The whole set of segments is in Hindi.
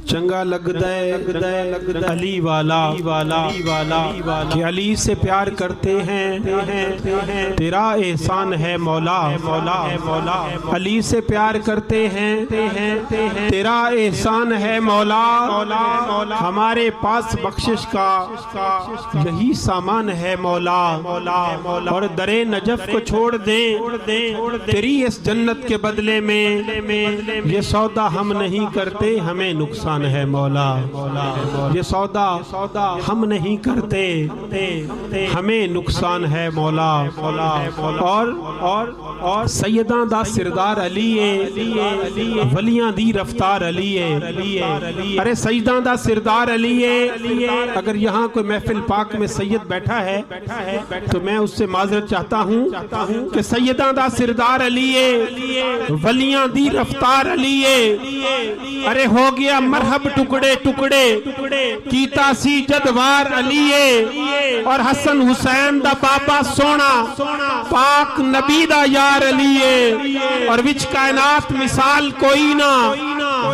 चंगा लगदा है अली वाला कि अली से प्यार करते हैं, तेरा एहसान है मौला। अली से प्यार करते हैं, तेरा एहसान है मौला। हमारे पास बख्शिश का यही सामान है मौला। और दरे नजफ को छोड़ दे तेरी इस जन्नत के बदले में, ये सौदा हम नहीं करते, हमें नुकसान है मौला। ये सौदा हम नहीं करते, हमें नुकसान है मौला। और सैयदा दा सिरदार अली है, वलियां दी रफ्तार अली है। अरे सैयदा दा सिरदार अली है। अगर यहाँ कोई महफिल पाक में सैयद बैठा है तो मैं उससे माजरत चाहता हूँ कि सैयदा दा सिरदार अली है, वलियां दी रफ्तार अली है। अरे हो गया मरहब टुकड़े टुकड़े कीता सी जदवार अली है। और हसन हुसैन दा बाबा सोना पाक नबी दा यार अली है। और विच कायनात मिसाल कोई ना,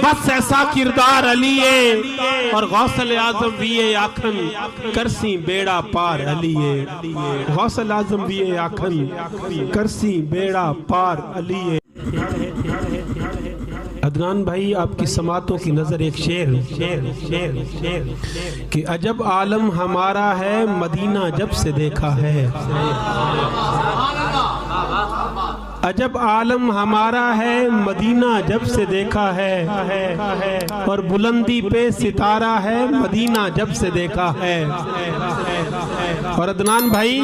बस ऐसा किरदार अली है। और गौसल आजम भी आखन करसी बेड़ा पार अली है। गौसल आजम भी आखन करसी बेड़ा पार अली है। अदनान भाई आपकी समातों की नजर एक शेर कि अजब आलम हमारा है, मदीना जब से देखा है। अजब आलम हमारा है, मदीना जब से देखा है। और बुलंदी पे सितारा है, मदीना जब से देखा है। और अदनान भाई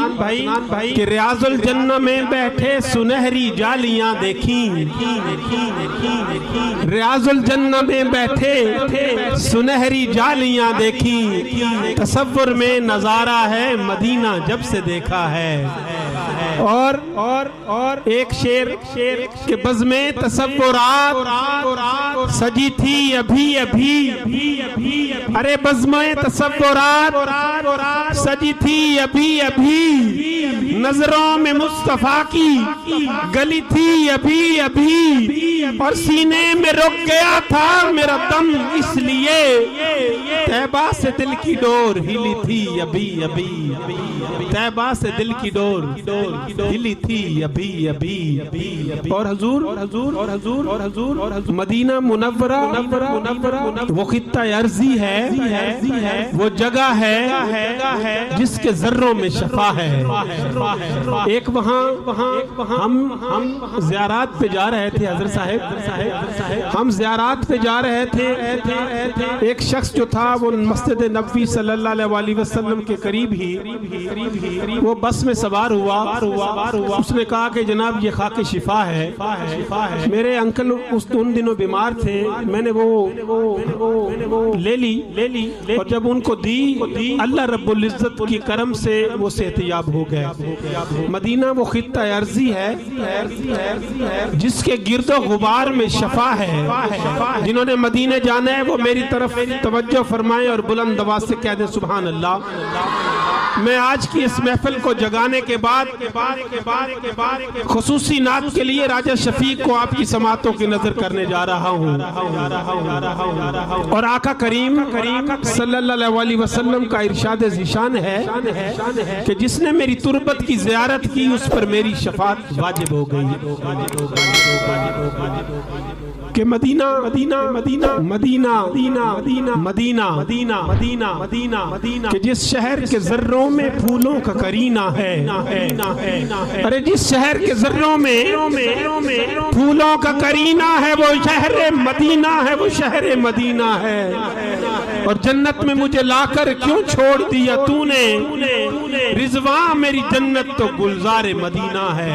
कि रियाजुल जन्नत में बैठे सुनहरी जालियां देखी। रियाजुल जन्नत में बैठे सुनहरी जालियां देखी। तसव्वुर में नजारा है, मदीना जब से देखा है। और एक शेर के बज़ में तसव्वुरात सजी थी अभी अभी। अरे बज़ में तसव्वुरात सजी थी अभी। नजरों में मुस्तफा की गली थी अभी। और सीने में रुक गया था मेरा दम, इसलिए तैबा से दिल की डोर हिली थी अभी। तैबा से दिल की डोर हिली थी अभी। और हजूर मदीना मुनव्वरा वो खित्ता अर्जी है, वो जगह है जिसके जर्रों में शफा है। एक वहाँ हम ज़ियारत पे जा रहे थे हज़रत साहब, हम ज़ियारत पे जा रहे थे। एक शख्स जो था वो मस्जिद नबवी सल्लल्लाहु अलैहि वसल्लम के करीब ही वो बस में सवार हुआ। उसने कहा कि जनाब ये खाके शिफा है। मेरे अंकल उन दिनों बीमार थे, मैंने वो ले ली। और जब उनको दी अल्लाह रब्बुल इज्जत की करम से वो सेहतयाब हो गए। मदीना वो खित्ता अर्जी है जिसके गिरदो गुबार में शफा है। जिन्होंने मदीने जाना है वो मेरी तरफ तवज्जो फरमाएं और बुलंद आवाज से कह दें सुभान अल्लाह। मैं आज की इस महफिल को जगाने के बाद खुसूसी नात के लिए राजा शफीक को आपकी समातों की नजर करने जा रहा हूँ। और आका करीम सल्लल्लाहु अलैहि वसल्लम का इरशाद ज़िशान है कि जिसने मेरी तुरबत की ज़ियारत की उस पर मेरी शफाअत वाजिब हो गई। कि मदीना कि जिस शहर के जर्रों में फूलों का करीना है। अरे जिस शहर के जर्रों में फूलों का करीना है वो शहर मदीना है, वो शहर मदीना है। और जन्नत में मुझे लाकर क्यों छोड़ दिया तूने, रिजवा मेरी जन्नत तो गुलजार मदीना है।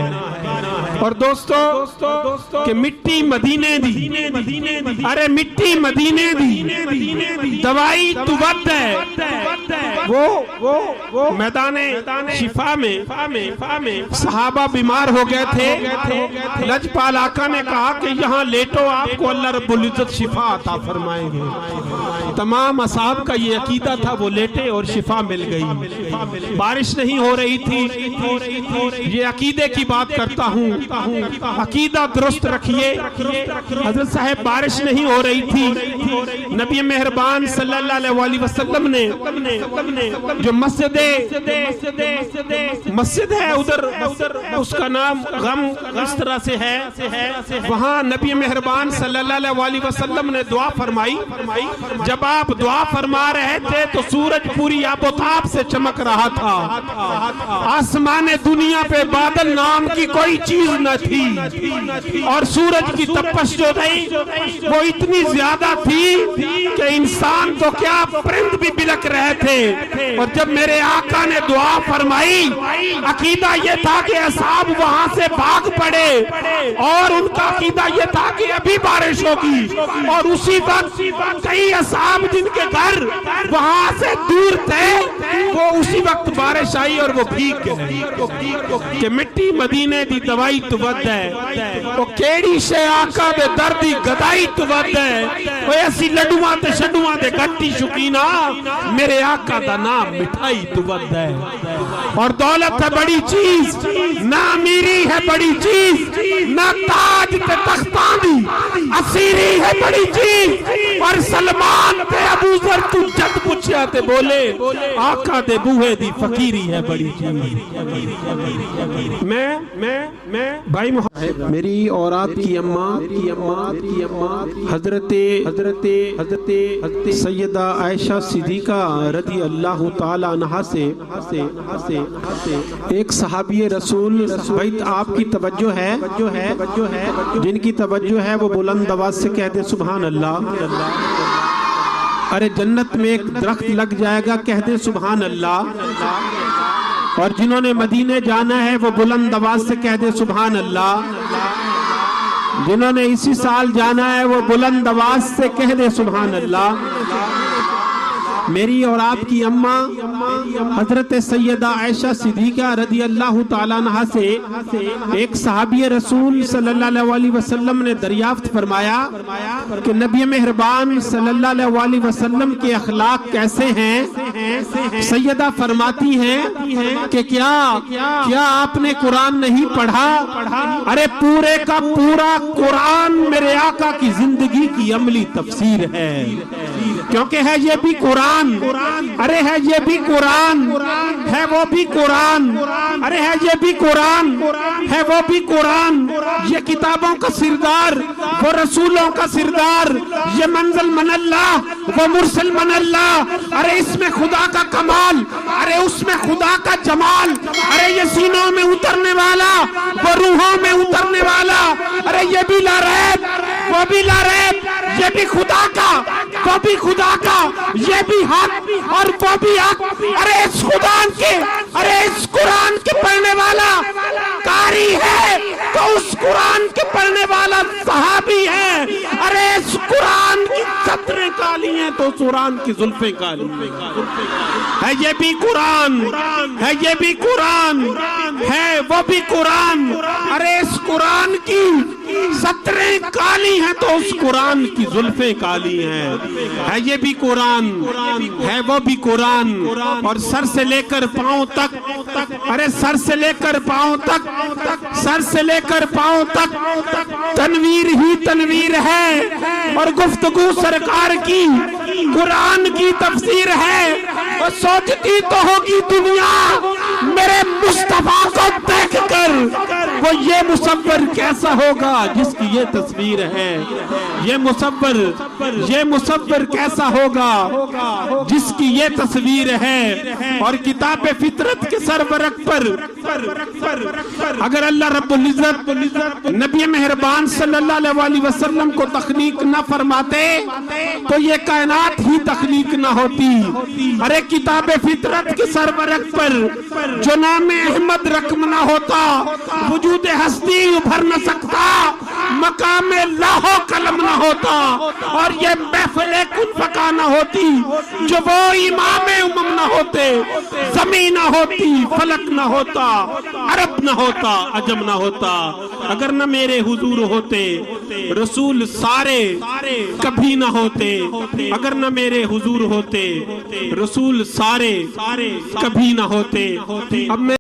और दोस्तों कि मिट्टी मदीने दी, अरे मिट्टी मदीने दी, दवाई तू वक्त है। वो मैदाने शिफा में सहाबा बीमार हो गए थे। लजपाल आका ने कहा कि यहाँ लेटो, आपको अल्लाह रब्बुल इज्जत शिफा अता फरमाएंगे। तमाम असहाब का ये अकीदा था, वो लेटे और शिफा मिल गई। बारिश नहीं हो रही थी, ये अकीदे की बात करता हूँ, अकीदा दुरुस्त रखिए। हजरत साहब बारिश नहीं हो रही थी, नबी मेहरबान सल्लल्लाहु अलैहि वसल्लम ने जो मस्जिद है उधर उसका नाम गम इस तरह से है, वहाँ नबी मेहरबान सल्लल्लाहु अलैहि वसल्लम ने दुआ फरमाई। जब आप दुआ फरमा रहे थे तो सूरज पूरी आबोताब से चमक रहा था। आसमान दुनिया पे बादल नाम की कोई चीज न थी और सूरज की तपश जो थी वो इतनी ज्यादा थी कि इंसान तो क्या परिंद भी बिलक रहे थे। और जब मेरे आका ने दुआ फरमाई, अकीदा ये था कि असहाब वहां से भाग पड़े और उनका अकीदा ये था कि अभी बारिश होगी, और उसी वक्त कई असहाब जिनके घर वहां से दूर थे वो उसी वक्त बारिश आई और वो भीग गए कि मिट्टी मदीने दी दवाई तो वध है, वो केड़ी शे आका दे दर्दी गदाई तो वध है। वो ऐसी लड्डुआं ते शड्डुआं दे गट्टी शुकीना, मेरे आका दा नाम मिठाई तो वध है। और दौलत है बड़ी चीज, ना अमीरी है बड़ी चीज, ना ताज ते तख्तां दी असीरी है बड़ी चीज। और सलमान ते अबू जर तू जद पूछया ते बोले आका दे बूहे दी फकीरी है बड़ी चीज। मैं भाई मेरी औरात की अम्मा हजरत सैयदा आयशा सिद्दीका रदी अल्लाह ताला अन्हा से एक सहाबी रसूल, भाई आपकी तवज्जो है जिनकी तवज्जो है वो बुलंद आवाज से कह दे सुभान अल्लाह। अरे जन्नत में एक दरख्त लग जाएगा, कह दे सुभान अल्लाह। और जिन्होंने मदीने जाना है वो बुलंद आवाज से कह दे सुभान अल्लाह। जिन्होंने इसी साल जाना है वो बुलंद आवाज से कह दे सुभान अल्लाह। मेरी और आपकी अम्मा हजरत सैयदा आयशा सिद्दीका रदी अल्लाह ताला अन्हा से एक सहाबी रसूल सल्लल्लाहु अलैहि वसल्लम ने दरियाफ्त फरमाया कि नबी मेहरबान सल्लल्लाहु अलैहि वसल्लम के अखलाक कैसे हैं। सैयदा फरमाती हैं कि क्या आपने कुरान नहीं पढ़ा? अरे पूरे का पूरा कुरान मेरे आका की जिंदगी की अमली तफसीर है, क्योंकि है ये भी कुरान, अरे है ये भी कुरान, है वो भी कुरान, अरे है ये भी कुरान, है वो भी कुरान। ये किताबों का सिरदार, वो रसूलों का सिरदार, ये मंजिल मनल्लाह, वो मुरसल मनल्लाह। अरे इसमें खुदा का कमाल, अरे उसमें खुदा का जमाल, अरे ये सीनों में उतरने वाला, वो रूहों में उतरने वाला। अरे ये भी लारैब, वो भी लारैब, ये भी खुदा का, वो भी खुदा का, ये भी हक और वो भी हक। अरे इस खुदा के, अरे इस कुरान के पढ़ने वाला कारी है तो उस कुरान के पढ़ने वाला सहाबी है। अरे इस कुरान की छतरें काली हैं तो कुरान की जुल्फें काली है। ये भी कुरान है, ये भी कुरान है, वो भी कुरान। अरे इस कुरान की छतरें काली हैं तो उस कुरान की जुल्फें काली हैं। है ये भी कुरान, है वो भी कुरान। और सर से लेकर पांव तक, अरे सर से लेकर पांव तक, सर से लेकर पांव तक तनवीर ही तनवीर है। और गुफ्तगू सरकार की कुरान की तफसीर है। और सोचती तो होगी दुनिया मेरे मुस्तफा को देखकर वो ये मुसव्वर कैसा होगा जिसकी ये तस्वीर है। ये मुसव्वर कैसा होगा जिसकी ये तस्वीर है। और किताब फितरत के सरवरक पर अगर अल्लाह रब्बुल इज्जत नबी मेहरबान सल्लल्लाहु अलैहि वसल्लम को तख्लीक न फरमाते तो ये कायनात ही तख्लीक न होती। अरे किताब फितरत के सरवरक पर जो नाम अहमद रकम न होता, वजूद हस्ती उभर न सकता, मकाम लाहो कलम न होता, और ये महफिल कुन फका न होती, जो वो इमाम उमम न होते, जमीन न होती, फलक न होता, अरब न होता, अजम न होता। अगर न मेरे हुजूर होते रसूल सारे कभी न होते। अगर न मेरे हुजूर होते रसूल सारे कभी न होते। अब मैं